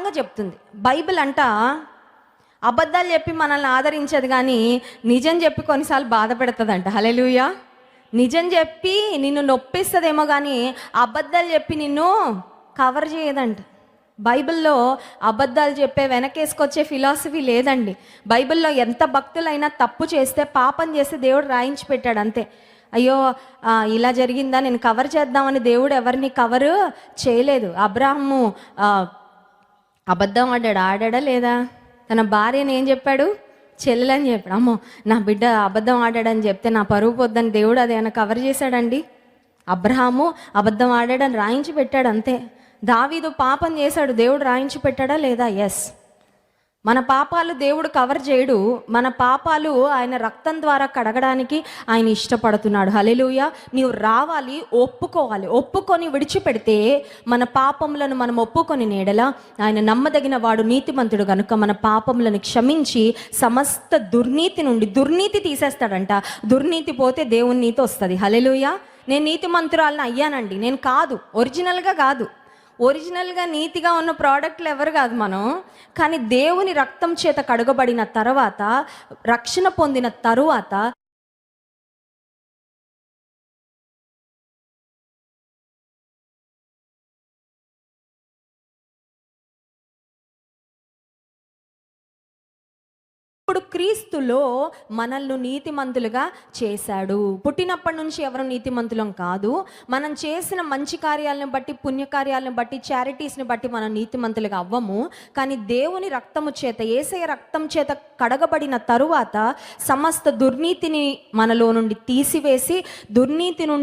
ఖచ్చితంగా చెప్తుంది. బైబిల్ అంట అబద్ధాలు చెప్పి మనల్ని ఆదరించదు, కానీ నిజం చెప్పి కొన్నిసార్లు బాధ పెడుతుందంట. హల్లెలూయా. నిజం చెప్పి నిన్ను నొప్పిస్తుందేమో, కానీ అబద్ధాలు చెప్పి నిన్ను కవర్ చేయదంట. బైబిల్లో అబద్ధాలు చెప్పే వెనకేసుకొచ్చే ఫిలాసఫీ లేదండి. బైబిల్లో ఎంత భక్తులైనా తప్పు చేస్తే, పాపం చేస్తే దేవుడు రాయించి పెట్టాడు అంతే. అయ్యో ఇలా జరిగిందా, నేను కవర్ చేద్దామని దేవుడు ఎవరిని కవర్ చేయలేదు. అబ్రాహము అబద్ధం ఆడాడా లేదా? తన భార్యని ఏం చెప్పాడు? చెల్లెలని చెప్పాడు. అమ్మో నా బిడ్డ అబద్ధం ఆడాడని చెప్తే నా పరువు పొద్దని దేవుడు అది ఏమైనా కవర్ చేశాడండి? అబ్రహాము అబద్ధం ఆడాడని రాయించి పెట్టాడు అంతే. దావీదు పాపం చేశాడు, దేవుడు రాయించి పెట్టాడా లేదా? ఎస్. మన పాపాలు దేవుడు కవర్ చేయడు. మన పాపాలు ఆయన రక్తం ద్వారా కడగడానికి ఆయన ఇష్టపడుతున్నాడు. హల్లెలూయా. నీవు రావాలి, ఒప్పుకోవాలి. ఒప్పుకొని విడిచిపెడితే మన పాపములను మనం ఒప్పుకొని నేడల ఆయన నమ్మదగిన వాడు, నీతిమంతుడు కనుక మన పాపములను క్షమించి సమస్త దుర్నీతి తీసేస్తాడంట. దుర్నీతి పోతే దేవుని నీతి వస్తుంది. హల్లెలూయా. నేను నీతిమంతురాలను అయ్యానండి, నేను కాదు, ఒరిజినల్గా కాదు. ఒరిజినల్గా నీతిగా ఉన్న ప్రోడక్ట్లు ఎవరు కాదు మనం, కానీ దేవుని రక్తం చేత కడుగబడిన తర్వాత, రక్షణ పొందిన తరువాత ఇప్పుడు క్రీస్తులో మనల్ని నీతిమంతులుగా చేశాడు. పుట్టినప్పటి నుంచి ఎవరు నీతిమంతులం కాదు. మనం చేసిన మంచి కార్యాలను బట్టి, పుణ్యకార్యాలను బట్టి, చారిటీస్ని బట్టి మనం నీతిమంతులుగా అవ్వము. కానీ దేవుని రక్తము చేత, యేసయ్య రక్తం చేత కడగబడిన తరువాత సమస్త దుర్నీతిని మనలో నుండి తీసివేసి, దుర్నీతి నుండి